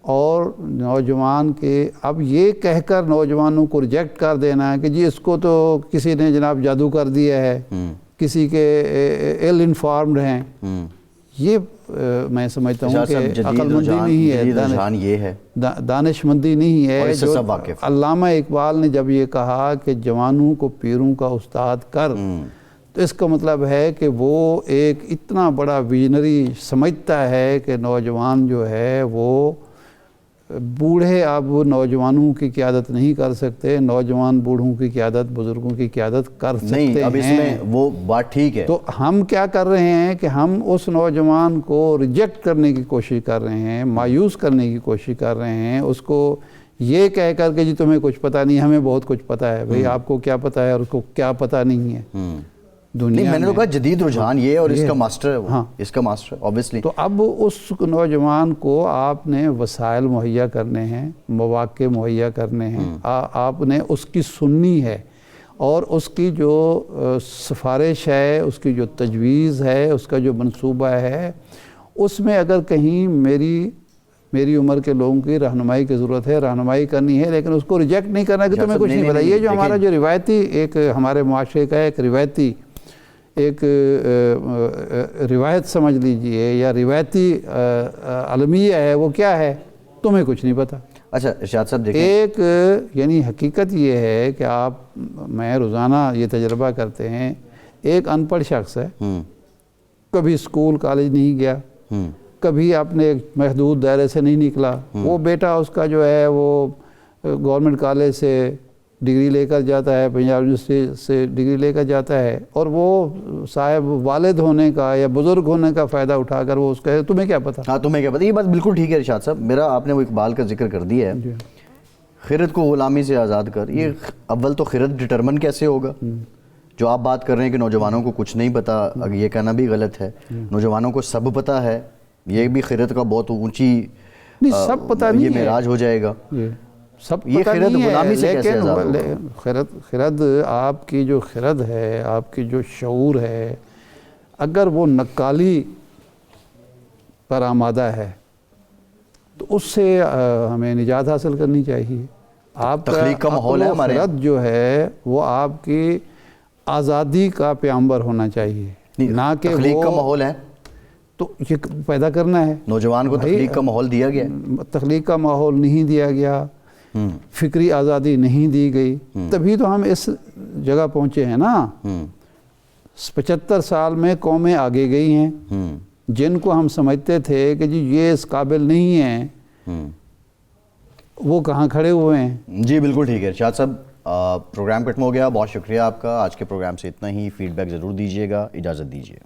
اور نوجوان کے اب یہ کہہ کر نوجوانوں کو ریجیکٹ کر دینا ہے کہ جی اس کو تو کسی نے جناب جادو کر دیا ہے، کسی کے ایل انفارمڈ ہیں، یہ میں سمجھتا ہوں کہ عقل مندی نہیں ہے، دانش مندی نہیں ہے. علامہ اقبال نے جب یہ کہا کہ جوانوں کو پیروں کا استاد کر، تو اس کا مطلب ہے کہ وہ ایک اتنا بڑا ویژنری سمجھتا ہے کہ نوجوان جو ہے وہ بوڑھے اب نوجوانوں کی قیادت نہیں کر سکتے، نوجوان بوڑھوں کی قیادت، بزرگوں کی قیادت کر سکتے ہیں. نہیں اب اس میں وہ بات ٹھیک ہے. تو ہم کیا کر رہے ہیں کہ ہم اس نوجوان کو ریجیکٹ کرنے کی کوشش کر رہے ہیں، مایوس کرنے کی کوشش کر رہے ہیں، اس کو یہ کہہ کر کہ جی تمہیں کچھ پتہ نہیں، ہمیں بہت کچھ پتہ ہے. بھئی آپ کو کیا پتہ ہے اور اس کو کیا پتہ نہیں ہے دنیا میں نے تو کہا جدید رجحان یہ اور اس کا ماسٹر ہے. ہاں اس کا ماسٹر obviously. تو اب اس نوجوان کو آپ نے وسائل مہیا کرنے ہیں، مواقع مہیا کرنے ہیں، آپ نے اس کی سننی ہے، اور اس کی جو سفارش ہے، اس کی جو تجویز ہے، اس کا جو منصوبہ ہے، اس میں اگر کہیں میری عمر کے لوگوں کی رہنمائی کی ضرورت ہے، رہنمائی کرنی ہے، لیکن اس کو ریجیکٹ نہیں کرنا کہ تمہیں کچھ نہیں پتا. یہ جو ہمارا جو روایتی ایک ہمارے معاشرے کا ایک روایت سمجھ لیجئے یا روایتی المیہ ہے، وہ کیا ہے؟ تمہیں کچھ نہیں پتا. اچھا ارشاد صاحب دیکھیں، ایک یعنی حقیقت یہ ہے کہ میں روزانہ یہ تجربہ کرتے ہیں، ایک ان پڑھ شخص ہے، کبھی اسکول کالج نہیں گیا، کبھی اپنے ایک محدود دائرے سے نہیں نکلا، وہ بیٹا اس کا جو ہے وہ گورنمنٹ کالج سے ڈگری لے کر جاتا ہے، پنجاب یونیورسٹی سے ڈگری لے کر جاتا ہے، اور وہ صاحب والد ہونے کا یا بزرگ ہونے کا فائدہ اٹھا کر وہ اس کا تمہیں کیا پتہ. ہاں تمہیں کیا پتہ. یہ بات بالکل ٹھیک ہے ارشاد صاحب. میرا آپ نے وہ اقبال کا ذکر کر دیا ہے، خرد کو غلامی سے آزاد کر. یہ اول تو خرد ڈٹرمن کیسے ہوگا؟ جو آپ بات کر رہے ہیں کہ نوجوانوں کو کچھ نہیں پتہ، یہ کہنا بھی غلط ہے. نوجوانوں کو سب پتہ ہے، یہ بھی خرد کا بہت اونچی سب پتہ نہیں یہ ہے، معراج ہو جائے گا. سب یہ پتہ خرد نہیں غلامی ہے، سے کیسے آزاد ہوگا؟ لیکن خرد آپ کی جو خرد ہے، آپ کی جو شعور ہے، اگر وہ نقالی پر آمادہ ہے تو اس سے ہمیں نجات حاصل کرنی چاہیے. آپ تخلیق کا ماحول ہے ہمارے خرد جو ہے وہ آپ کی آزادی کا پیامبر ہونا چاہیے، نہ کہ تخلیق کا ماحول ہے تو یہ پیدا کرنا ہے. نوجوان کو تخلیق کا ماحول دیا گیا ہے. تخلیق کا ماحول نہیں دیا گیا، فکری آزادی نہیں دی گئی، تبھی تو ہم اس جگہ پہنچے ہیں نا. 75 سال میں قومیں آگے گئی ہیں، جن کو ہم سمجھتے تھے کہ جی یہ اس قابل نہیں ہیں، وہ کہاں کھڑے ہوئے ہیں. جی بالکل ٹھیک ہے ارشاد صاحب. پروگرام ختم ہو گیا. بہت شکریہ آپ کا. آج کے پروگرام سے اتنا ہی. فیڈ بیک ضرور دیجیے گا. اجازت دیجیے.